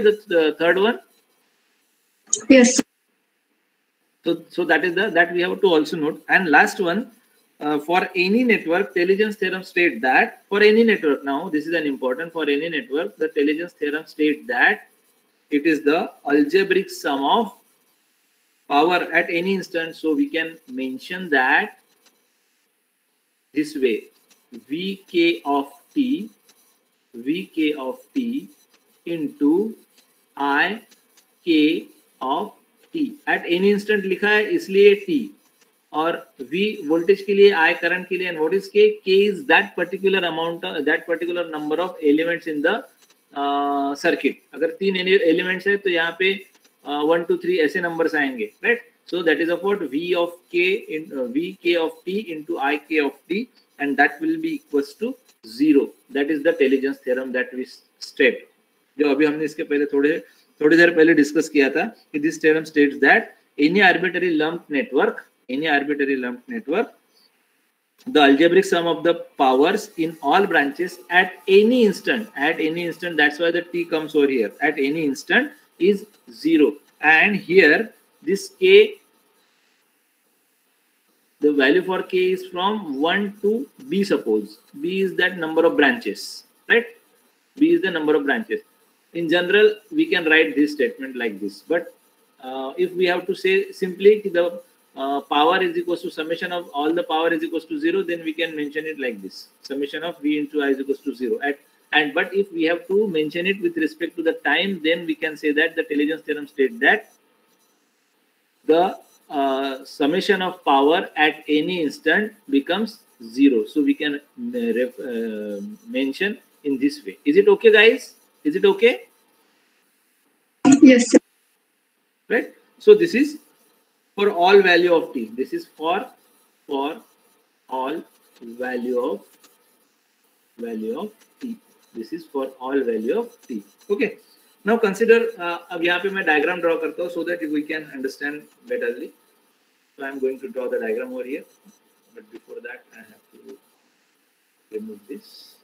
clear the third one? Yes. So that is that we have to also note. And last one, for any network, Telegen's theorem state that for any network, now this is an important, for any network, the Telegen's theorem state that it is the algebraic sum of power at any instant. So we can mention that this way: Vk of t into I k of t at any instant लिखा है इसलिए t, और v voltage के लिए, I current के लिए, and what is k? K is that particular amount, that particular number of elements in the circuit. अगर 3 elements है तो यहाँ पे 1 2 3 ऐसे numbers आएंगे, right? So that is of what v of k in vk of t into I k of t, and that will be equals to 0. That is the Telegen's theorem that we state. जो अभी हमने इसके पहले थोड़ी देर पहले discuss किया था कि this theorem states that any arbitrary lumped network, the algebraic sum of the powers in all branches at any instant, that's why the t comes over here, at any instant is 0. And here this k, the value for k is from 1 to b. Suppose b is that number of branches, right? B is the number of branches. In general, we can write this statement like this, but if we have to say simply the power is equals to summation of all the power is equals to 0, then we can mention it like this: summation of v into I is equals to 0. But if we have to mention it with respect to the time, then we can say that the Telegen's theorem states that the summation of power at any instant becomes 0. So we can mention in this way. Is it okay, guys? Is it okay? Yes, sir. Right. So this is for all value of t. This is for all value of t. This is for all value of t. Okay. Now consider. अब यहाँ पे मैं diagram draw करता हूँ so that we can understand betterly. So I am going to draw the diagram over here. But before that, I have to remove this.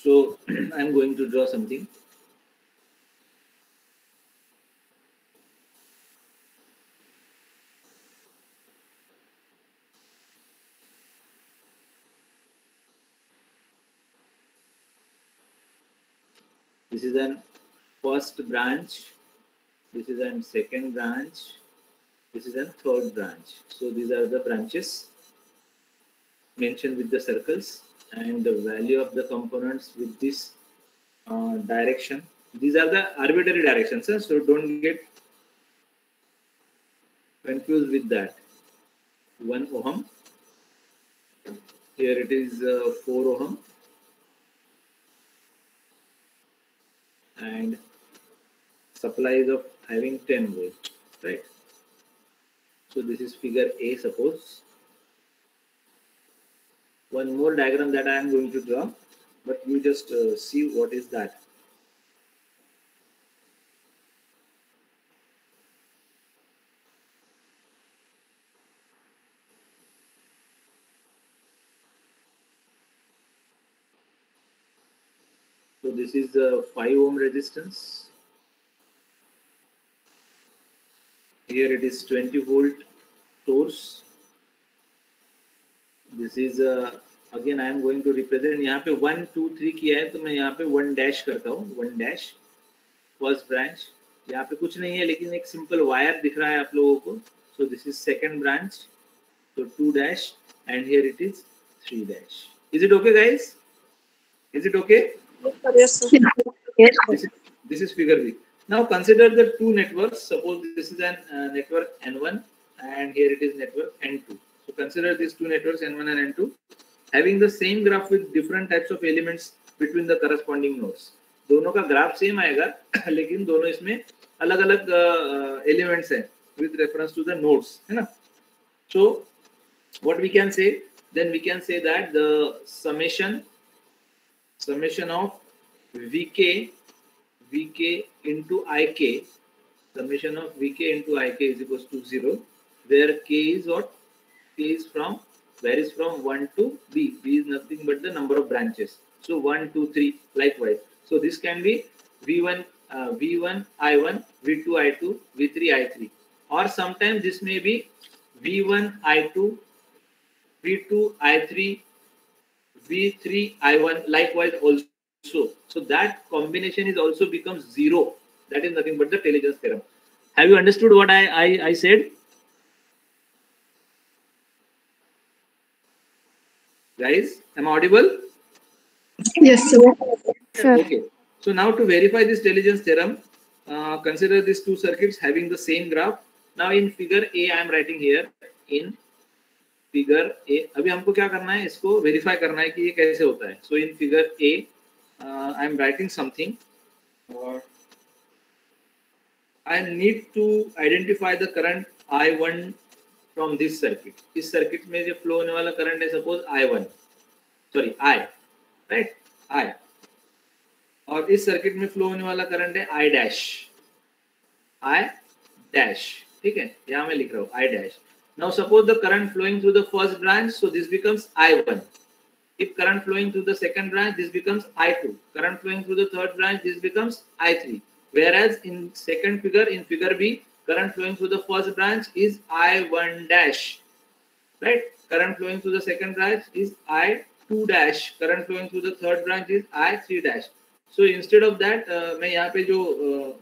So I am going to draw something. This is an first branch. This is an second branch. This is a third branch. So these are the branches mentioned with the circles, and the value of the components with this direction. These are the arbitrary directions, so don't get confused with that. 1 ohm. Here it is 4 ohm. And supplies of having 10 volts, right? So this is figure A, suppose. One more diagram that I am going to draw, but you just see what is that. So this is the 5 ohm resistance. Here it is 20 volt source. This is again I am going to represent. यहाँ पे 1 2 3 किया है तो मैं यहाँ पे 1 dash करता हूँ. 1 dash first branch. यहाँ पे कुछ नहीं है लेकिन एक simple wire दिख रहा है आप लोगों को. So this is second branch. So 2 dash, and here it is 3 dash. Is it okay, guys? Is it okay? Yes, sir. Yes, sir. This is figure B. Now consider the two networks. Suppose this is an network N1 and here it is network N2. So consider these two networks N1 and N2 having the same graph with different types of elements between the corresponding nodes. दोनों का graph same आएगा लेकिन दोनों इसमें अलग-अलग elements हैं with reference to the nodes, है ना? So what we can say? Then we can say that the summation of Vk into Ik, summation of Vk into Ik is equals to 0, where K is what? K is from varies from 1 to B. B is nothing but the number of branches. So 1, 2, 3, likewise. So this can be V1, V1, I1, V2, I2, V3, I3. Or sometimes this may be V1, I2, V2, I3, V3, I1, likewise also. So that combination is also becomes 0. That is nothing but the Taylor's theorem. Have you understood what I said? Guys, am I audible? Yes, sir. Sure. Okay. So now to verify this Taylor's theorem, consider these two circuits having the same graph. Now in figure A, I am writing here in figure A. अभी हमको क्या करना है, इसको verify करना है कि ये कैसे होता है. So in figure A, I am writing something. I need to identify the current I1 from this circuit. इस circuit में जो flow होने वाला current है, suppose I1, sorry I, right? I. और इस सर्किट में फ्लो होने वाला करंट है I डैश, ठीक है, यहाँ मैं लिख रहा हूँ I dash. Now suppose the current flowing through the first branch, so this becomes I1. If current flowing through the second branch, this becomes I2. Current flowing through the third branch, this becomes I3. Whereas in second figure, in figure B, current flowing through the first branch is I1 dash, right? Current flowing through the second branch is I2 dash. Current flowing through the third branch is I3 dash. So instead of that, मैं यहाँ पे जो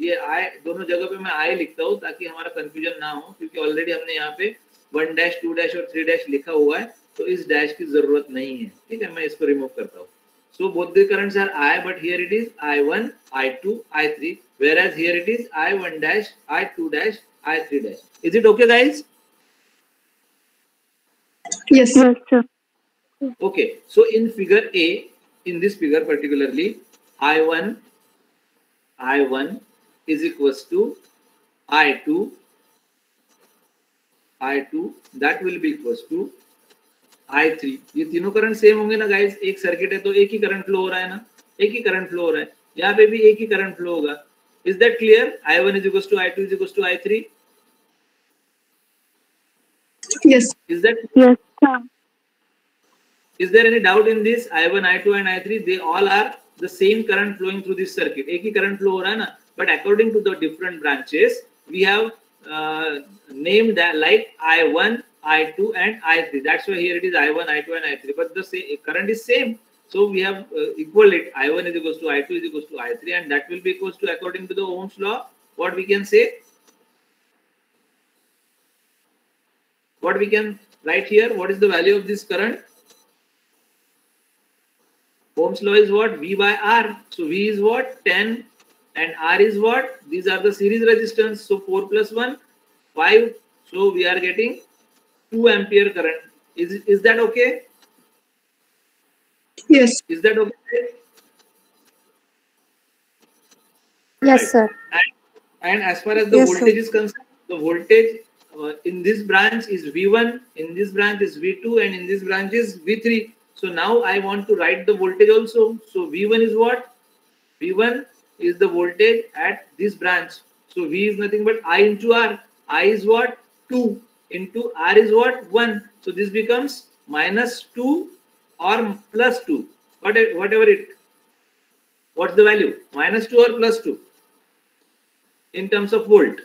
ये I दोनों जगह पे मैं I लिखता हूँ ताकि हमारा कंफ्यूजन ना हो, क्योंकि ऑलरेडी हमने यहाँ पे 1 डैश 2 डैश और 3 डैश लिखा हुआ है, तो इस डैश की जरूरत नहीं है. ठीक है, मैं इसको रिमूव करता हूँ. So both the currents are I, but here it is I1, I2, I3, whereas here it is I1 dash, I2 dash, I3 dash. Is it okay, guys? Yes, sir. Yes, sir. Okay, so in figure A, in this figure particularly, I1 is equals to I2, that will be equals to I3. ये तीनों current same होंगे ना guys, एक circuit है तो एक ही current flow हो रहा है ना, एक ही करंट फ्लो हो रहा है, यहाँ पे भी एक ही करंट फ्लो होगा. Is that clear? I1 is equals to I2 is equals to I3. Yes. Is that? Yes, sir. Is there any doubt in this? I1, I2 and I3, they all are the same current flowing through this circuit. एक ही current flow हो रहा है ना, but according to the different branches, we have named that like I1, I2 and I3. That's why here it is I1, I2 and I3, but the current is same. So we have equal it. I1 is equals to I2 is equals to I3, and that will be equals to, according to the Ohm's law, what we can say? What we can write here? What is the value of this current? Ohm's law is what? V by R. So V is what? 10 and R is what? These are the series resistance. So 4 plus 1, 5. So we are getting 2 ampere current. Is that okay? Yes. Is that okay? Yes, sir. And as far as the Yes, voltage sir. is concerned, the voltage in this branch is V1, in this branch is V2, and in this branch is V3. So now I want to write the voltage also. So V1 is what? V1 is the voltage at this branch. So V is nothing but I into R. I is what? 2 into R is what? 1. So this becomes minus 2 or plus 2. Whatever it. What's the value? Minus 2 or plus 2? In terms of volt.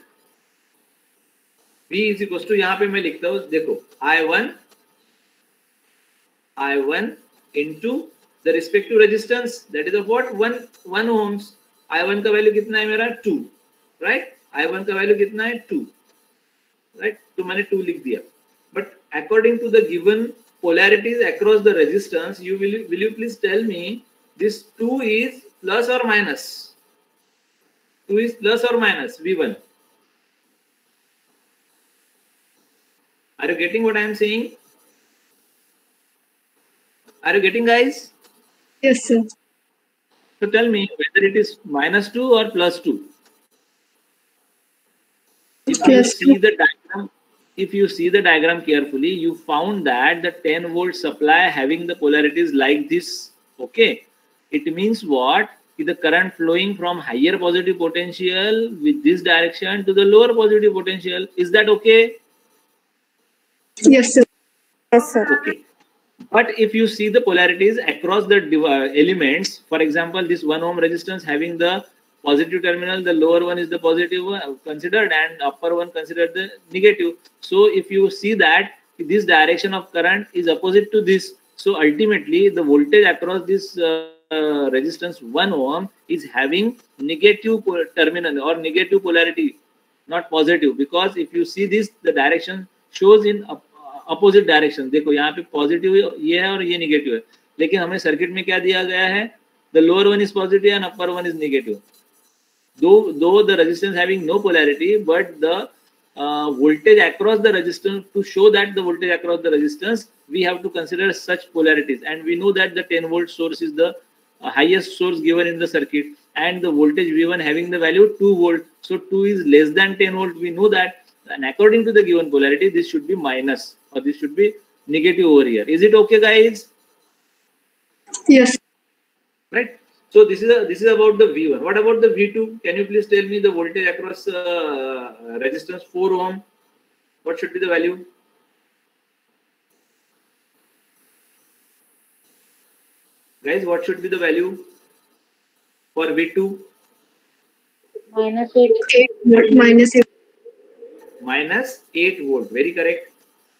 V is equals to, यहाँ पे मैं लिखता हूँ, देखो I1 into the respective resistance, that is of what? 1 ohms. I1 का value कितना है मेरा? 2, right? I1 का वैल्यू कितना है? 2, right? तो मैंने 2 लिख दिया. But according to the given polarities across the resistance, will you please tell me this 2 is plus or minus? 2 is plus or minus V1? Are you getting what I am saying? Are you getting, guys? Yes, sir. So tell me whether it is minus 2 or plus 2. If you Yes, see the diagram, if you see the diagram carefully, you found that the 10 volt supply having the polarities like this. Okay, it means what? The current flowing from higher positive potential with this direction to the lower positive potential. Is that okay? Yes, sir. Yes, sir. Okay. But if you see the polarities across the elements, for example, this 1 ohm resistance having the positive terminal, the lower one is the positive one considered, and upper one considered the negative. So if you see that this direction of current is opposite to this, so ultimately the voltage across this resistance 1 ohm is having negative terminal or negative polarity, not positive, because if you see this, the direction shows in opposite direction. देखो यहाँ पे positive ये है और ये negative है, लेकिन हमें सर्किट में क्या दिया गया है, the lower one is positive and upper one is negative. Though the resistance having no polarity, but the voltage across the resistance, to show that the voltage across the resistance, we have to consider such polarities, and we know that the 10 volt source is the highest source given in the circuit, and the voltage V1 having the value 2 volt, so 2 is less than 10 volt. We know that, and according to the given polarity, this should be minus or this should be negative over here. Is it okay, guys? Yes. Right. So this is about the V1. What about the V2? Can you please tell me the voltage across resistance 4 ohm? What should be the value? Guys, what should be the value for V2? -8. 8 volt minus 8. Minus 8 volt. Very correct.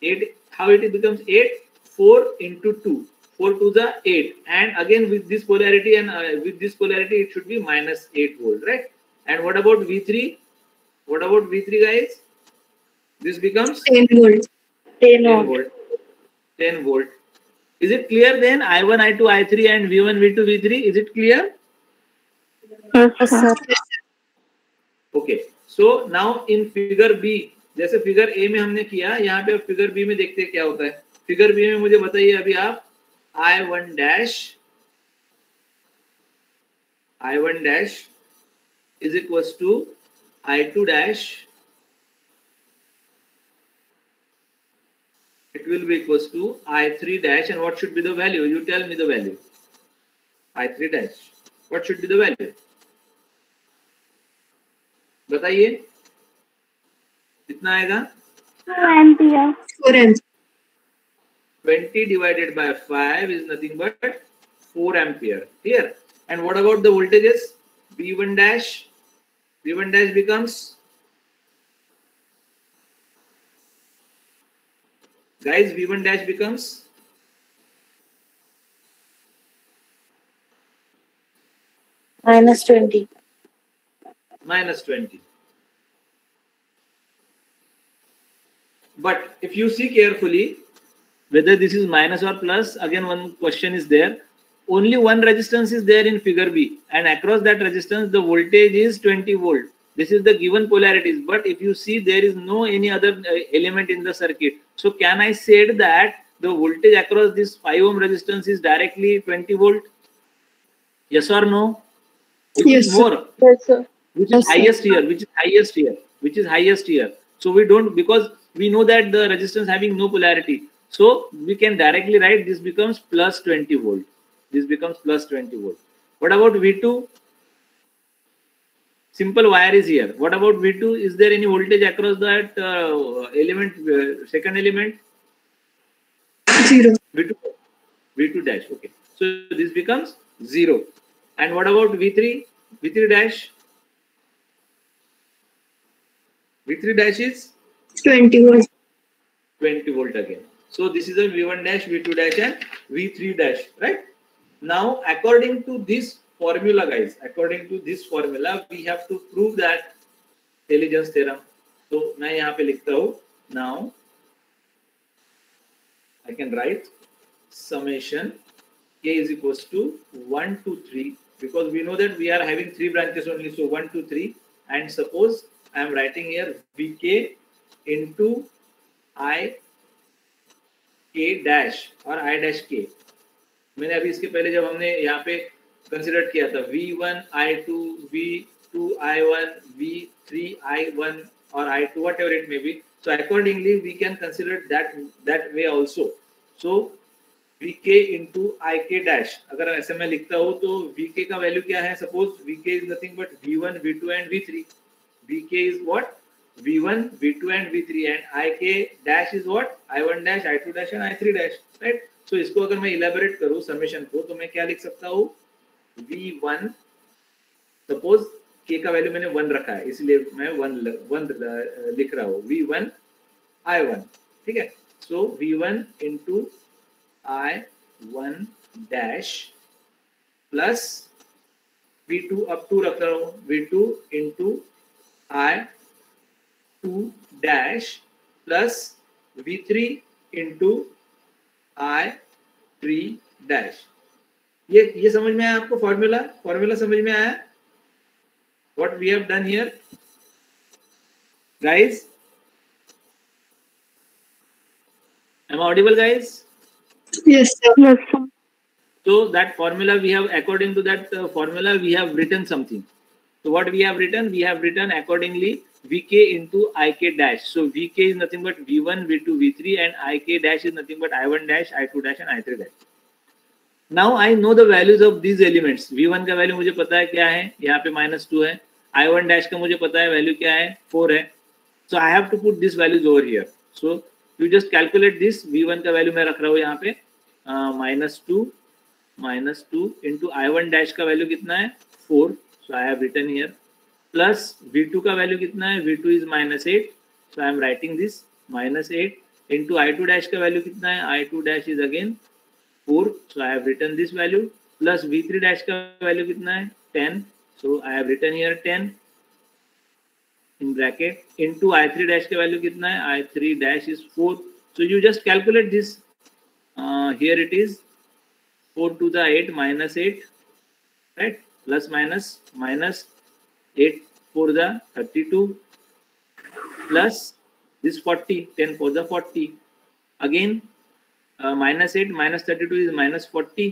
8. How it becomes 8? 4 into 2. 4 to the 8, and again with this polarity, and with this polarity it should be minus 8 volt, right? And what about V3? What about V3, guys? This becomes 10 volt. 10 10 ohm. volt. 10 volt. Is it clear then? I1, I2, I3 and V1, V2, V3. Is it clear? Yes, sir. Okay. So now in figure B, जैसे figure A में हमने किया, यहाँ पे figure B में देखते हैं क्या होता है. फिगर B में मुझे बताइए अभी आप. I1 dash is equals to I2 dash. It will be equals to I3 dash, and what should be the value? You tell me the value. I3 dash. What should be the value? बताइए कितना आएगा? 2 ampere. 4 amps. 20 divided by 5 is nothing but 4 ampere. Here. And what about the voltages? V1 dash. V1 dash becomes, guys, V1 dash becomes -20. minus 20. But if you see carefully, whether this is minus or plus, again one question is there. Only one resistance is there in figure B, and across that resistance the voltage is 20 volt. This is the given polarities, but if you see there is no any other element in the circuit. So can I say that the voltage across this 5 ohm resistance is directly 20 volt? Yes or no? Which Yes, is sir. more? Yes, sir. Which Yes, is sir. highest here? Which is highest here? Which is highest here? So we don't, because we know that the resistance having no polarity. So we can directly write this becomes plus 20 volt. This becomes plus 20 volt. What about V2? Simple wire is here. What about V2? Is there any voltage across that element, second element? 0. V2, V2 dash. Okay. So this becomes 0. And what about V3? V3 dash? V3 dash is 20 volt. 20 volt again. So this is a V1 dash, V2 dash and V3 dash, right? Now according to this formula, guys, according to this formula, we have to prove that intelligence theorem. So मैं यहाँ पे लिखता हूँ. Now I can write summation K is equals to 1 to 3, because we know that we are having 3 branches only. So 1 to 3, and suppose I am writing here Vk into I K dash और I dash K. मैंने अभी इसके पहले जब हमने यहाँ पे consider किया था V1 I2 V2 I1 V3 I1 or I2, whatever it may be. So accordingly we can consider that way also. So Vk into Ik dash, अगर ऐसे मैं लिखता हूँ तो Vk का वैल्यू क्या है? Suppose Vk is nothing but V1 V2 and V3. Vk is what? V1, V2 and V3 and Ik dash is what? I1 dash, I2 dash and I3 dash, right? So इसको अगर मैं elaborate करूँ summation को तो मैं क्या लिख सकता हूँ? V1, suppose K का वैल्यू मैंने 1 रखा है इसलिए मैं 1 लिख रहा हूँ, V1 I1, ठीक है? So V1 into I1 dash plus V2 अब 2 रख रहा हूँ, V2 into I2 dash plus V3 into I3 dash. ये समझ में आया आपको? फॉर्मूला समझ में आया? What we have done here, guys? Am I audible, guys? Yes, sir. Yes, sir. So that formula we have, according to that formula, we have written something. So what we have written? We have written accordingly Vk into Ik dash. So Vk is nothing but V1, V2, V3 and Ik dash is nothing but I1 dash, I2 dash and I3 dash. Now I know the values of these elements. V1 का value मुझे पता है क्या है, यहाँ पे -2 है. I1 dash का मुझे पता है वैल्यू क्या है, 4 है. So I have to put these values over here. So you just calculate this. V1 का वैल्यू मैं रख रहा हूँ यहाँ पे -2 into I1 dash का वैल्यू कितना है, 4. So I have written here. Plus V2 का वैल्यू कितना है, V2 is -8. So I am writing this -8 into I2 dash का वैल्यू कितना है, I2 dash is again 4. So I have written this value. Plus V3 dash का value कितना है, 10. So I have written here 10 in bracket into I3 dash का value कितना है, I3 dash is 4. So you just calculate this. Here it is 4 to the 8 -8, right? Plus minus 8 for the 32 plus this 40, 10 for the 40. Again -8 minus 32 is -40.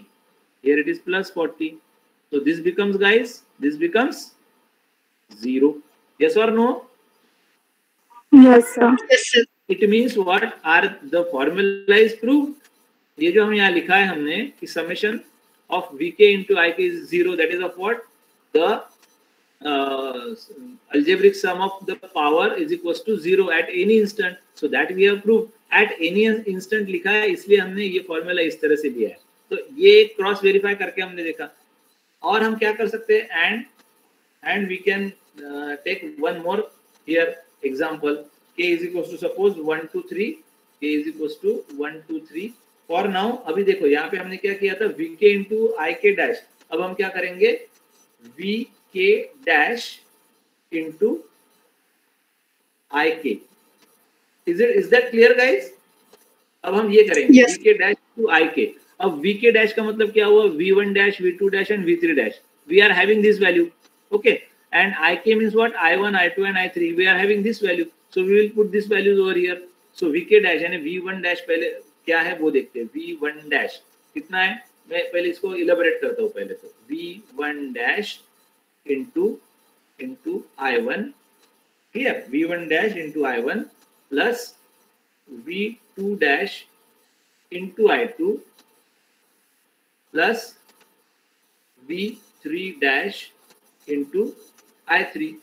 Here it is plus 40. So this becomes, guys, this becomes 0. Yes or no? Yes, sir. Yes, sir. It means what? Are the formula is proved. ये जो हम यहाँ लिखा है हमने कि summation of Vk into Ik is 0. That is of what? The algebraic sum of the power is equals to 0 at any instant. So that we have proved. At any instant लिखा है इसलिए हमने ये फॉर्मूला इस तरह से लिया है. तो ये क्रॉस वेरीफाई करके हमने देखा. और हम क्या कर सकते हैं? And we can take one more here example. K is equals to suppose 1 2 3. K is equals to 1 2 3. For now अभी देखो यहाँ पे हमने क्या किया था, Vk into Ik dash. अब हम क्या करेंगे, Vk dash into Ik. Is that clear, guys? अब हम ये करेंगे, Yes. Vk dash to Ik. अब Vk dash का मतलब क्या हुआ, V1 dash, V2 dash and V3 dash. We are having this value, okay? And Ik means what? I1, I2 and I3. We are having this value, so we will put this values over here. So Vk dash यानी V1 dash पहले क्या है वो देखते हैं. V1 dash कितना है, मैं पहले इसको इलेबोरेट करता हूँ. पहले तो V1 dash into I1, here V1 dash into I1 plus V2 dash into I2 plus V3 dash into I3.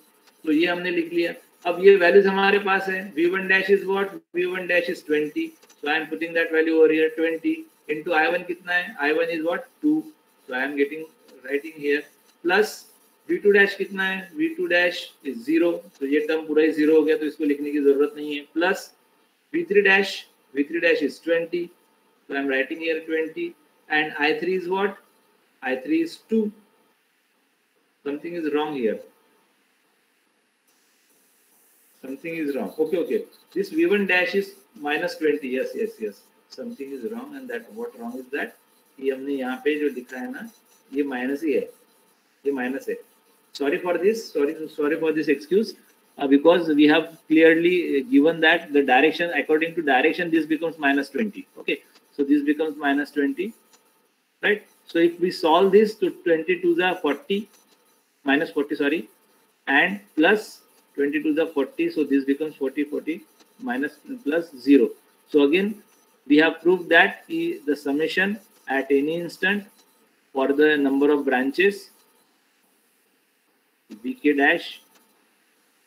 तो ये हमने लिख लिया. अब ये वैल्यूज हमारे पास है. V1 dash is what? V1 dash is 20. So I am putting that value over here, 20 into I1 कितना है? I1 is what? 2. So I am writing here plus V2 dash कितना है? V2 dash is 0. तो ये term पूरा ही 0 हो गया, तो इसको लिखने की जरूरत नहीं है. Plus V3 dash is 20. So I am writing here 20. And I3 is what? I3 is 2. Something is wrong here. Something is wrong. Okay. This V1 dash is -20. Yes. Something is wrong, and that what wrong is that? ये हमने यहाँ पे जो लिखा है ना, ये minus ही है. ये माइनस है. Sorry for this excuse. Because we have clearly given that the direction, according to direction, this becomes -20. Okay, so this becomes -20, right? So if we solve this to 20 to the 40, -40, sorry, and plus 20 to the 40, so this becomes 40 minus plus 0. So again, we have proved that the summation at any instant for the number of branches Vk dash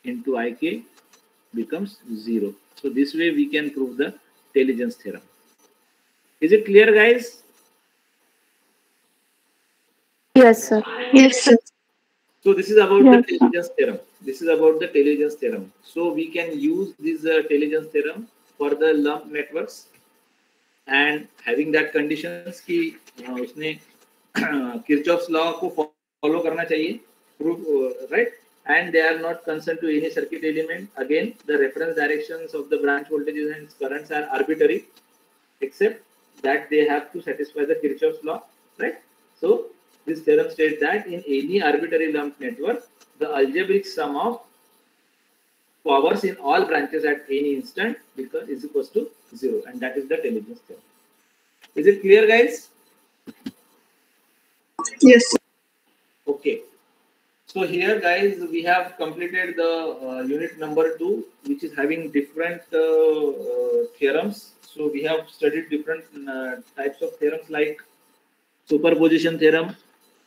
into Ik becomes 0. So this way we can prove the intelligence theorem. Is it clear, guys? Yes, sir. Yes, sir. So this is about Yes, the sir. intelligence theorem. This is about the intelligence theorem. So we can use this intelligence theorem for the lump networks, and having that conditions कि उसने Kirchhoff's law को follow करना चाहिए, prove right, and they are not concerned to any circuit element. Again, the reference directions of the branch voltages and currents are arbitrary, except that they have to satisfy the Kirchhoff's law, right? So this theorem states that in any arbitrary lump network, the algebraic sum of powers in all branches at any instant is equals to 0, and that is the intelligence theorem. Is it clear, guys? Yes, sir. Okay. So here, guys, we have completed the unit number 2, which is having different theorems. So we have studied different types of theorems like superposition theorem,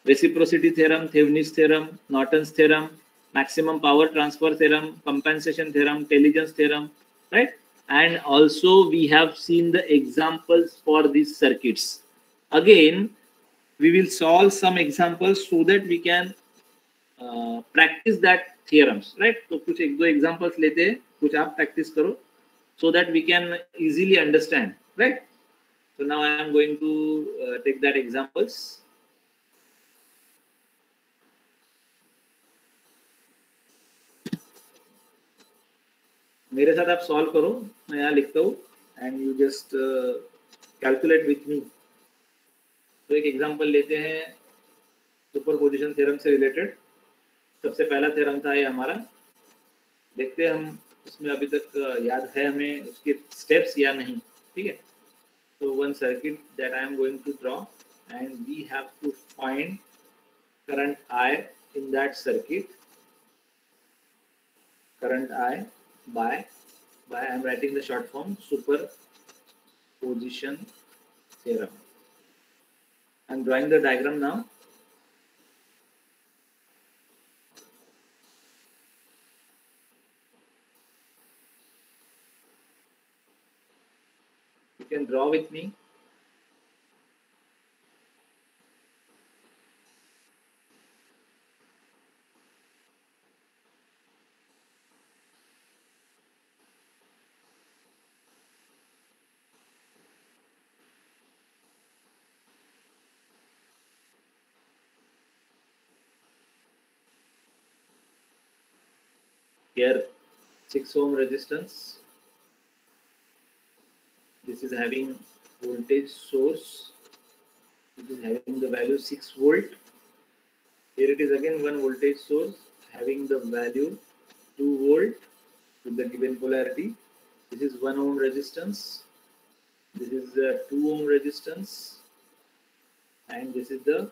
reciprocity theorem, Thevenin's theorem, Norton's theorem, maximum power transfer theorem, compensation theorem, intelligence theorem, right? And also we have seen the examples for these circuits. Again, we will solve some examples so that we can practice that theorems, right? तो कुछ एक दो examples लेते हैं, कुछ आप practice करो, so that we can easily understand, right? So now I am going to take that examples. मेरे साथ आप सॉल्व करो, मैं यहाँ लिखता हूँ and you just calculate with me. तो एक एग्जांपल लेते हैं सुपरपोजिशन थ्योरम से रिलेटेड. सबसे पहला थ्योरम था ये हमारा. देखते हैं हम उसमें अभी तक याद है हमें उसके स्टेप्स या नहीं. ठीक है. So one circuit that I am going to draw, and we have to find current I in that circuit. Current I by I am writing the short form superposition theorem. I am drawing the diagram now. You can draw with me. Here 6 ohm resistance. This is having voltage source. This is having the value 6 volt. Here it is again one voltage source having the value 2 volt with the given polarity. This is 1 ohm resistance. This is the 2 ohm resistance, and this is the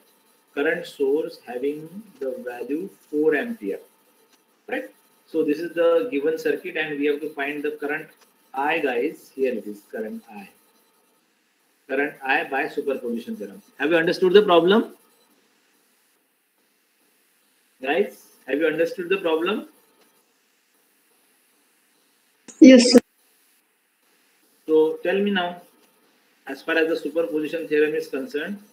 current source having the value 4 ampere, right? So this is the given circuit, and we have to find the current I, guys. Here it is, current I. Current I by superposition theorem. Have you understood the problem? Guys, have you understood the problem? Yes, sir. So tell me now, as far as the superposition theorem is concerned,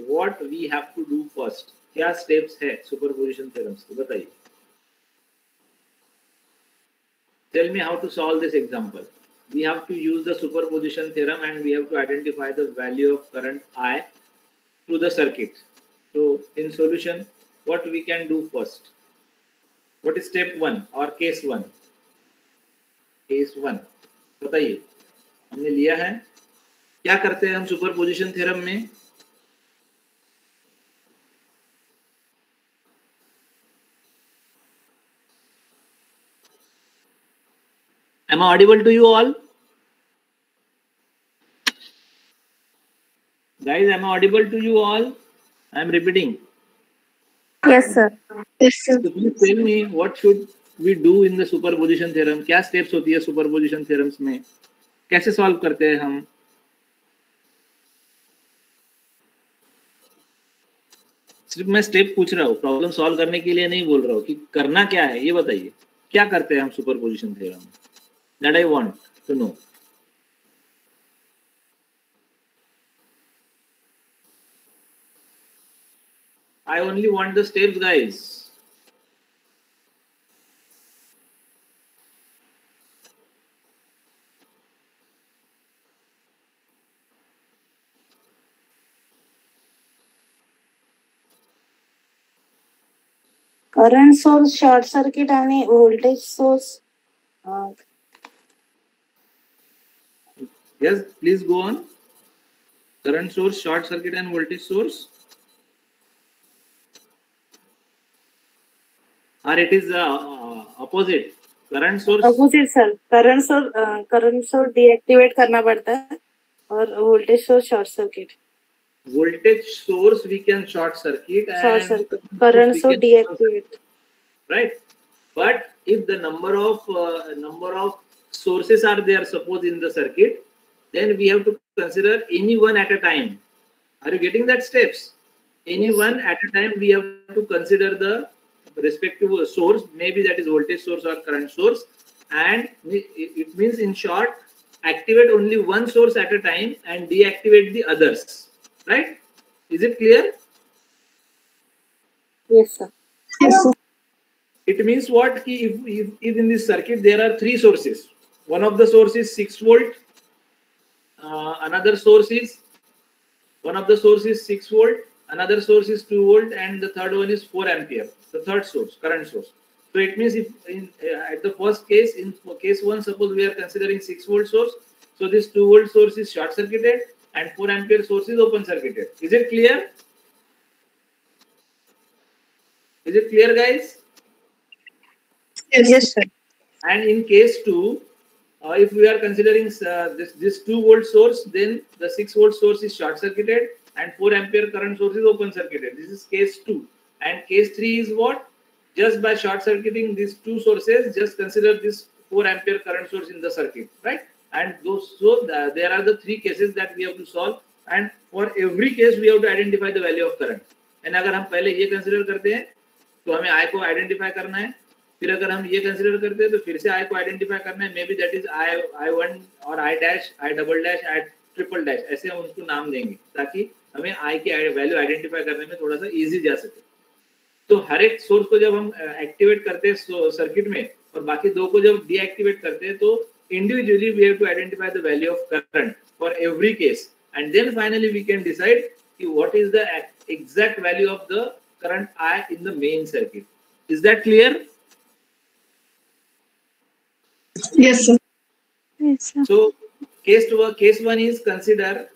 what we have to do first? क्या steps है superposition theorems को बताइए. Tell me how to solve this example. We have to use the superposition theorem, and we have to identify the value of current I through the circuit. So in solution, what we can do first? What is step 1 or case 1? Case 1 बताइए. हमने लिया है. क्या करते हैं हम superposition theorem में? Am I audible to you all? Guys, am I audible to you all? I am repeating. Yes, sir. Yes, sir. So please tell me, what should we do in the superposition theorem? क्या steps होती है superposition theorems में? कैसे solve करते हैं हम? सिर्फ मैं स्टेप पूछ रहा हूँ, प्रॉब्लम सॉल्व करने के लिए नहीं बोल रहा हूँ कि करना क्या है. ये बताइए क्या करते हैं हम सुपरपोजिशन थ्योरम में. that I want to know. I only want the steps, guys. Current source short circuit आणि voltage source Yes, please go on. Current source, short circuit, and voltage source. Or it is opposite. Current source. Opposite sir current source deactivate करना पड़ता है और voltage source short circuit Voltage source we can short circuit and current we source can- deactivate right. But if the number of sources are there, suppose in the circuit, then we have to consider any one at a time. Are you getting that steps? Any one at a time we have to consider the respective source, maybe that is voltage source or current source, and it means in short, activate only one source at a time and deactivate the others, right? Is it clear? Yes sir Yes, sir. It means what? If in this circuit there are three sources, one of the source is 6 volt, another source is one of the source is 6 volt, another source is 2 volt, and the third one is 4 ampere, the third source, current source. So it means if at the first case, in case 1, suppose we are considering 6 volt source, so this 2 volt source is short circuited and 4 ampere source is open circuited. Is it clear? Is it clear, guys? Yes, sir. And in case 2, if we are considering this 2 volt source, then the 6 volt source is short circuited and 4 ampere current source is open circuited. This is case 2. And case 3 is what? Just by short circuiting these two sources, just consider this 4 ampere current source in the circuit, right? And there are the three cases that we have to solve, and for every case we have to identify the value of current. And अगर हम पहले ये consider करते हैं तो हमें I को identify करना है, फिर अगर हम ये कंसिडर करते हैं तो फिर से I को आइडेंटिफाई करना है, may be that is I1 और I dash, I double dash, I triple dash, ऐसे हम उसको नाम देंगे ताकि हमें I की वैल्यू आइडेंटिफाई करने में थोड़ा सा इजी जा सके. तो हर एक सोर्स को जब हम एक्टिवेट करते हैं सर्किट में और बाकी दो को जब डीएक्टिवेट करते हैं तो individually we have to identify the value of current for every case, and then finally we can decide कि what is the exact value of the current I in the main circuit. Is that clear? Yes, sir. Yes, sir. So case 1 is consider,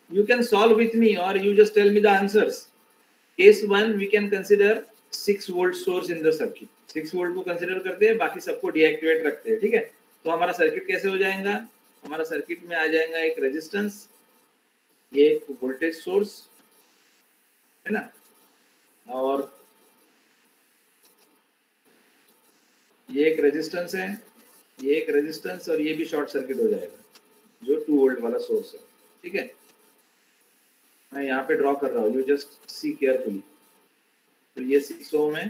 you can solve with me or you just tell me the answers. Case 1 we can consider 6 volt source in the circuit. 6 volt को consider करते हैं, बाकी सबको deactivate रखते हैं, ठीक है? तो हमारा सर्किट कैसे हो जाएगा? हमारा सर्किट में आ जाएगा एक रेजिस्टेंस, ये एक वोल्टेज सोर्स है ना, और ये एक रेजिस्टेंस है, ये एक रेजिस्टेंस, और ये भी शॉर्ट सर्किट हो जाएगा जो 2 वोल्ट वाला सोर्स है, ठीक है? मैं यहाँ पे ड्रॉ कर रहा हूँ, यू जस्ट सी केयरफुली. तो ये 6 ओम है,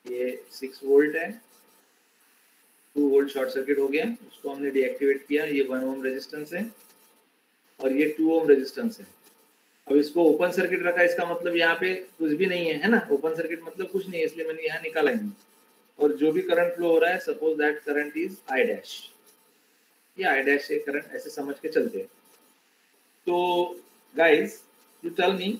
ये 6 वोल्ट है, 2 वोल्ट शॉर्ट सर्किट हो गया, उसको हमने डीएक्टिवेट किया. ये 1 ओम रेजिस्टेंस है और ये 2 ओम रेजिस्टेंस है. अब इसको ओपन सर्किट रखा, इसका मतलब यहाँ पे कुछ भी नहीं है ना, ओपन सर्किट मतलब कुछ नहीं है, इसलिए मैंने यहाँ निकाला नहीं. और जो भी करंट फ्लो हो रहा है, suppose that current is I dash, ये I डैश से करंट ऐसे समझ के चलते हैं. तो गाइस यू टेल मी,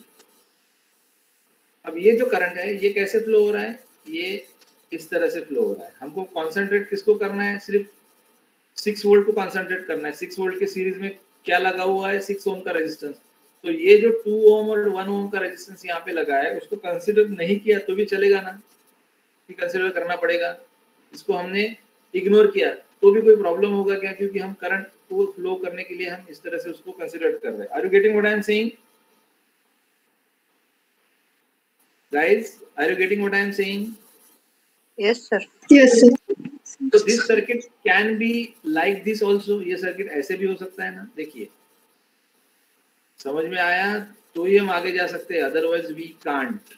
अब ये जो करंट है ये कैसे फ्लो हो रहा है? ये इस तरह से फ्लो हो रहा है. हमको कॉन्सेंट्रेट किसको करना है? सिर्फ 6 वोल्ट को कॉन्सेंट्रेट करना है. 6 वोल्ट के सीरीज में क्या लगा हुआ है? 6 ओम का रेजिस्टेंस. तो ये जो 2 ओम और 1 ओम का रेजिस्टेंस यहाँ पे लगा है, उसको कंसिडर नहीं किया तो भी चलेगा ना, कंसिडर करना पड़ेगा. इसको हमने इग्नोर किया तो भी कोई प्रॉब्लम होगा क्या? क्योंकि हम करंट को फ्लो करने के लिए हम इस तरह से उसको कंसिडर कर रहे हैं. Are you getting what I am saying guys? Are you getting what I am saying? Yes, sir. Yes, sir. So this circuit can be like this also. ये सर्किट ऐसे भी हो सकता है ना. देखिए, समझ में आया तो ही हम आगे जा सकते हैं, अदरवाइज वी कांट.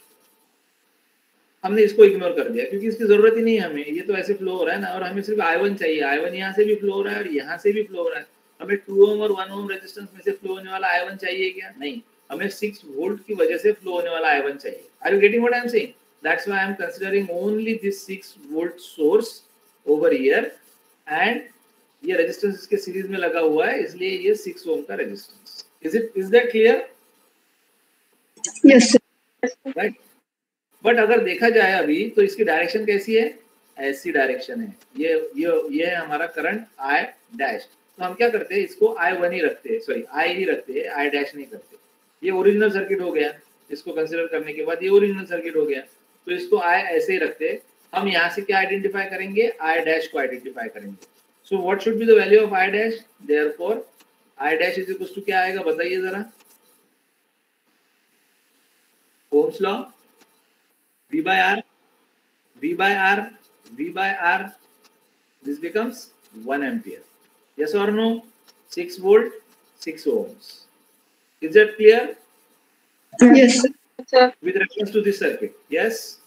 हमने इसको इग्नोर कर दिया क्योंकि इसकी जरूरत ही नहीं है हमें, ये तो ऐसे फ्लो हो रहा है ना, और हमें सिर्फ I1 चाहिए। I1 यहाँ से भी फ्लो हो रहा है और यहाँ से भी फ्लो हो रहा है। हमें 2 ओम और 1 ओम रेजिस्टेंस में से फ्लो होने वाला I1 चाहिए क्या? नहीं, हमें 6 वोल्ट की वजह से फ्लो होने वाला I1 चाहिए। Are you getting what I am saying? That's why I am considering only this 6 volt source over here, and ये रेजिस्टेंस इसके सीरीज में लगा हुआ है, इसलिए ये 6 ओम का resistance. Is that clear? Yes, sir. Right. But अगर देखा जाए अभी तो इसकी डायरेक्शन कैसी है? ऐसी डायरेक्शन है। ये है हमारा करंट I डैश। तो हम क्या करते हैं, इसको I1 ही रखते हैं, सॉरी I ही रखते हैं, I डैश नहीं करते। ये ओरिजिनल सर्किट हो गया, इसको कंसीडर करने के बाद ये ओरिजिनल सर्किट हो गया, तो इसको I ऐसे ही रखते हैं। हम यहाँ से क्या आइडेंटिफाई करेंगे? I डैश को आइडेंटिफाई करेंगे। So what should be the value of I dash? Therefore I dash is equal to क्या आएगा, बताइए जरा। Ohm's law, V by R, V by R, V by R, this becomes 1 ampere. Yes or no? 6 volt, 6 ohms. Is that clear? Yes, sir. With reference to this circuit? Yes?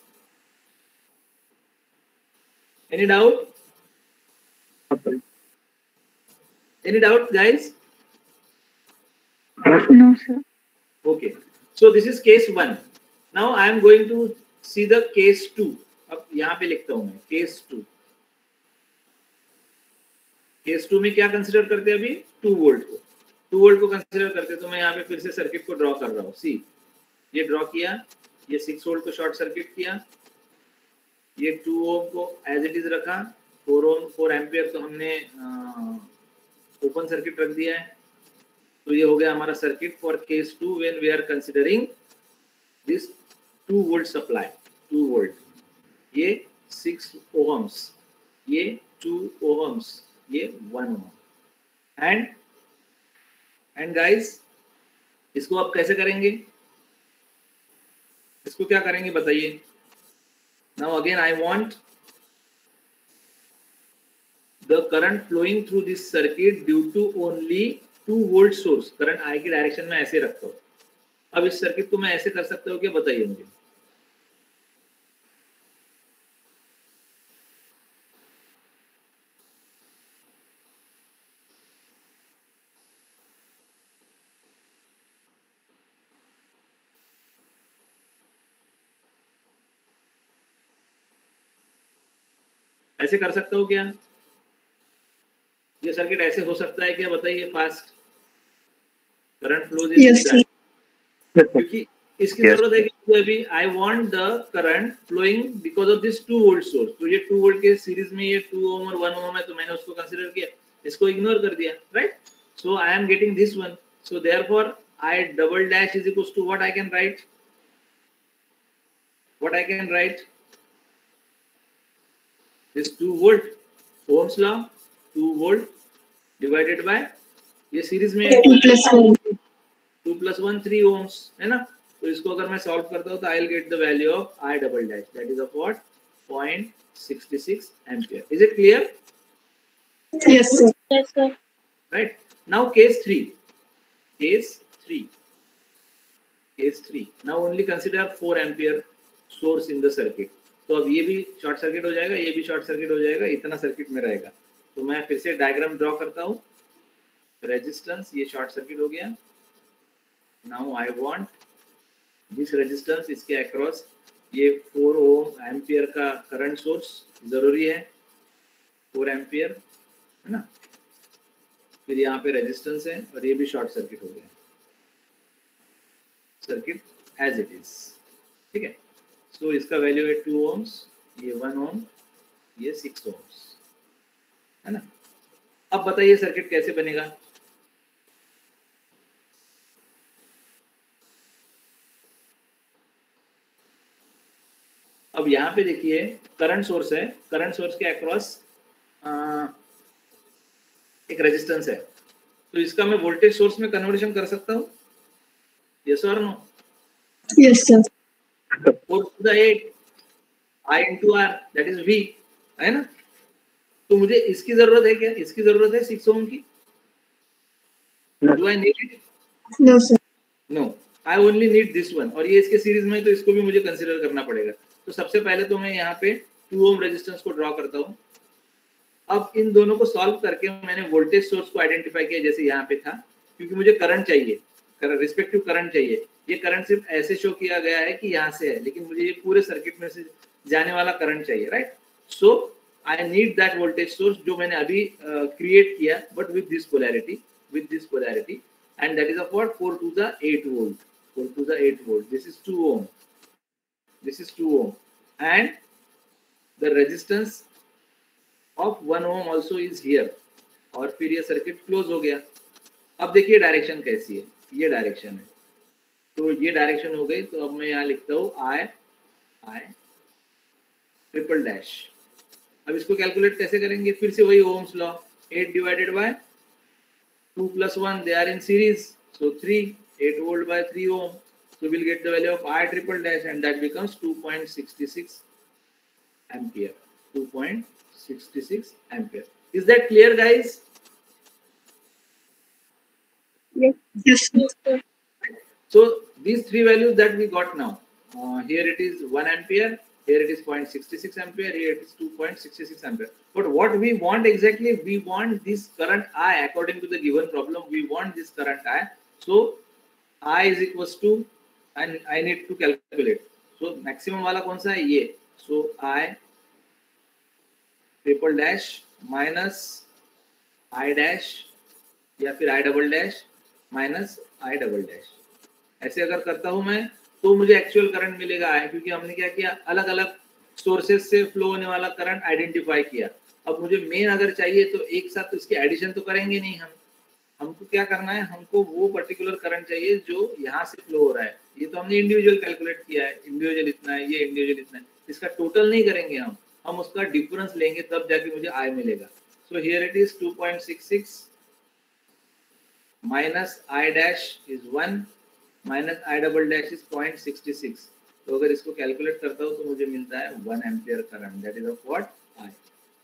Any doubt? Any doubt, guys? No, sir. Okay. So this is case 1. Now I am going to see the case 2. अब यहाँ पे लिखता हूँ मैं case 2. Case 2 में क्या consider करते हैं अभी? 2 वोल्ट को। 2 वोल्ट को कंसीडर करते हैं, तो मैं यहाँ पे फिर से सर्किट को ड्रॉ कर रहा हूँ। सी, ये ड्रॉ किया, ये 6 वोल्ट को शॉर्ट सर्किट किया, ये 2 ओम को एज इट इज रखा, 4 एम्पियर तो हमने ओपन सर्किट रख दिया है। तो ये हो गया हमारा circuit for case 2 when we are considering this 2 volt supply. 2 volt, ये 6 ओहम्स, ये 2 ओहम्स, ये 1 ओम। एंड गाइस, इसको आप कैसे करेंगे? इसको क्या करेंगे बताइए? Now again I want the current flowing through this circuit due to only 2 volt source. Current I की डायरेक्शन में ऐसे रखता हूँ। अब इस सर्किट को मैं ऐसे कर सकता हूँ क्या, बताइए मुझे। ऐसे कर सकता हूँ क्या? ये सर्किट ऐसे हो सकता है क्या, बताइए fast. Current flow Yes, sir. क्योंकि इसकी जरूरत है कि अभी I want the current flowing because of this 2 volt source. तो ये 2 वोल्ट के सीरीज में ये 2 ओम और 1 ओम है, तो मैंने उसको कंसीडर किया, इसको इग्नोर कर दिया, right. So I am getting this one. So therefore I double dash is equals to what I can write, what I can write? This 2 volt, Ohm's law, 2 volt divided by, ये series में 2 plus 1. 2 plus 1 3 ohms है ना। तो इसको अगर मैं solve करता हूँ तो I will get the value of I double dash, that is of what, 0.66 ampere. Is it clear? Yes, sir. Yes, sir. Right. Now case 3, case 3 now only consider 4 ampere source in the circuit. तो अब ये भी short circuit हो जाएगा, ये भी short circuit हो जाएगा, इतना सर्किट में रहेगा। तो मैं फिर से डायग्राम ड्रॉ करता हूँ। रेजिस्टेंस, ये शॉर्ट सर्किट हो गया। Now I want this resistance, इसके अक्रॉस ये 4 ओम एम्पियर का करंट सोर्स जरूरी है, 4 एम्पियर है ना। फिर यहाँ पे रेजिस्टेंस है और ये भी शॉर्ट सर्किट हो गया, सर्किट एज इट इज, ठीक है। सो इसका वैल्यू है 2 ओम्स, ये 1 ओम, ये 6 ओम्स है ना। अब बताइए सर्किट कैसे बनेगा? अब यहाँ पे देखिए करंट सोर्स है, करंट सोर्स के अक्रॉस एक रेजिस्टेंस है, तो इसका मैं वोल्टेज सोर्स में कन्वर्शन कर सकता हूँ, यस और no? Yes, sir. 4 to the 8 I into R, that is V, है ना। तो मुझे इसकी जरूरत है क्या? इसकी जरूरत है 6 ओम की। Do I need it? No, sir. No, I only need this one। और ये इसके सीरीज में है, तो इसको भी मुझे कंसीडर करना पड़ेगा। तो सबसे पहले तो मैं यहाँ पे 2 ओम रेजिस्टेंस को ड्रॉ करता हूँ। अब इन दोनों को सॉल्व करके मैंने वोल्टेज सोर्स को आइडेंटिफाई किया जैसे यहाँ पे था, क्योंकि मुझे करंट चाहिए, रिस्पेक्टिव करंट चाहिए। ये करंट सिर्फ ऐसे शो किया गया है कि यहाँ से है, लेकिन मुझे ये पूरे सर्किट में से जाने वाला करंट चाहिए, right? So I need that voltage source जो मैंने अभी क्रिएट किया, but with this polarity, and that is of what 4 to the 8 volt, 4 to the 8 volt. This is 2 ohm, and the resistance of 1 ohm also is here. और फिर ये circuit close हो गया। अब देखिए डायरेक्शन कैसी है, ये डायरेक्शन है, तो ये डायरेक्शन हो गई। तो अब मैं यहाँ लिखता हूँ I ट्रिपल डैश। अब इसको कैलकुलेट कैसे करेंगे? फिर से वही Ohm's law, 8 divided by 2 plus 1, they are in series, so 3, 8 volt by 3 ohm, so we'll get the value of I triple dash, and that becomes 2.66 ampere. 2.66 ampere. Is that clear, guys? Yes, sir. So these three values that we got now, here it is 1 ampere, here it is 0.66 ampere, here it is 2.66 ampere. But what we want exactly, we want this current I, according to the given problem, we want this current I. So I is equals to, and I need to calculate. So maximum वाला कौन सा है? ये. So I triple dash minus I dash या फिर I double dash minus I double dash. ऐसे अगर करता हूं मैं तो मुझे एक्चुअल करंट मिलेगा I, क्योंकि हमने क्या किया, अलग अलग सोर्सेस से फ्लो होने वाला करंट आइडेंटिफाई किया। अब मुझे मेन अगर चाहिए तो एक साथ तो इसकी एडिशन तो करेंगे नहीं हम, हमको क्या करना है, हमको वो पर्टिकुलर करंट चाहिए जो यहाँ से फ्लो हो रहा है। ये तो हमने इंडिविजुअल कैलकुलेट किया है, इंडिविजुअल इतना है, ये इंडिविजुअल इतना है, इसका टोटल नहीं करेंगे हम उसका डिफरेंस लेंगे, तब जाके मुझे I मिलेगा। So here it is 2.66 minus I dash is 1 minus I double dash is 0.66। तो अगर इसको कैलकुलेट करता हूँ तो मुझे मिलता है 1 ampere current, that is of what I.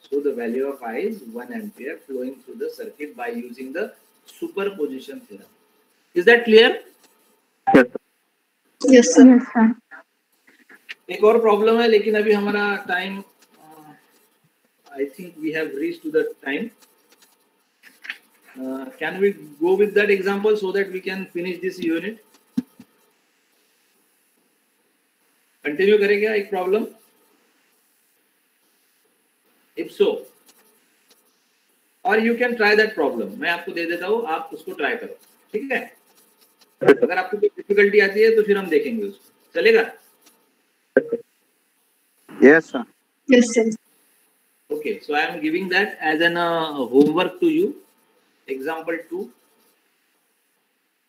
So the value of I is 1 ampere flowing through the circuit by using the superposition theorem. Is that clear? Yes, sir. एक और प्रॉब्लम है, लेकिन अभी हमारा time, I think we have reached to the time. Can we go with that example so that we can finish this unit? Continue करेगा एक problem? If so, or you can try that problem. मैं आपको दे देता हूँ, आप उसको try करो, ठीक है? अगर आपको कोई डिफिकल्टी आती है तो फिर हम देखेंगे उसको, चलेगा? Yes, sir. Yes, sir. Okay, so I am giving that as an homework to you, example 2.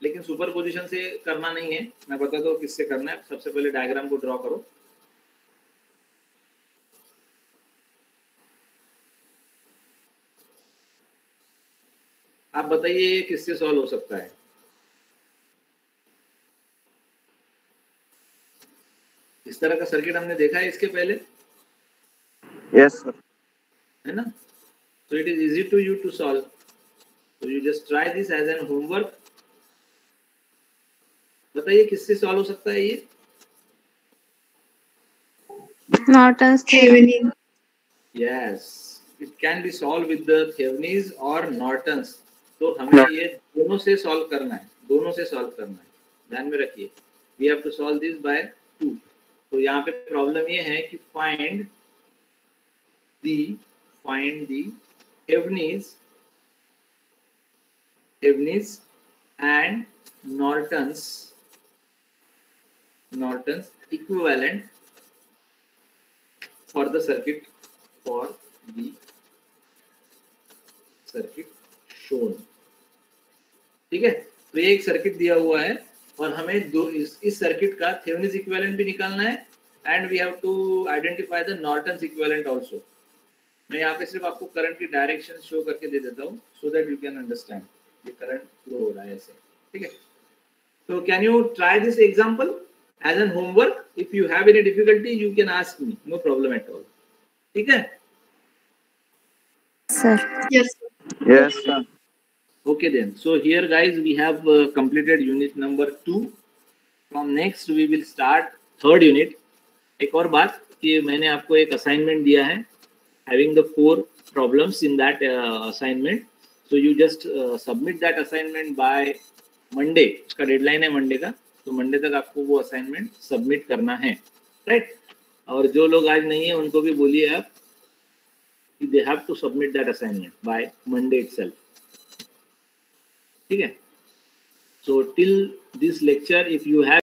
लेकिन सुपरपोजिशन से करना नहीं है, मैं बताता हूँ किससे करना है। सबसे पहले डायग्राम को ड्रॉ करो। आप बताइए किससे सॉल्व हो सकता है? इस तरह का सर्किट हमने देखा है इसके पहले, Yes, sir. है ना? So it is easy to you to solve. So you just try this as an homework. बताइए किससे सॉल्व हो सकता है ये? Norton's Thevenin. Yes, it can be solved with the Thevenin's or Norton's. तो हमें ये दोनों से सॉल्व करना है, दोनों से सॉल्व करना है, ध्यान में रखिए। We have to solve this by 2. तो यहाँ पे प्रॉब्लम ये है कि find the Thevenin's and Norton's equivalent for the circuit shown. ठीक है, तो ये एक सर्किट दिया हुआ है और हमें दो इस सर्किट का थेवेनिन्स इक्विवेलेंट भी निकालना है, and we have to identify the Norton's equivalent also. मैं यहाँ पे सिर्फ आपको करंट की डायरेक्शन शो करके दे देता हूँ so that you can understand ये करंट फ्लो हो रहा है ऐसे, ठीक है? तो can you try this example as an homework? If you have any difficulty you can ask me, no problem at all, ठीक है? sir. Yes, sir. Yes, sir. Okay then, so here guys we have completed unit number 2. From next we will start third unit, एक और बात कि मैंने आपको एक assignment दिया है, having the 4 problems in that assignment, so you just submit that assignment by Monday. उसका डेडलाइन है मंडे का, तो मंडे तक आपको वो असाइनमेंट सबमिट करना है, राइट? और जो लोग आज नहीं है उनको भी बोलिए आप कि they have to submit that assignment by Monday itself. ठीक है? So till this lecture, if you have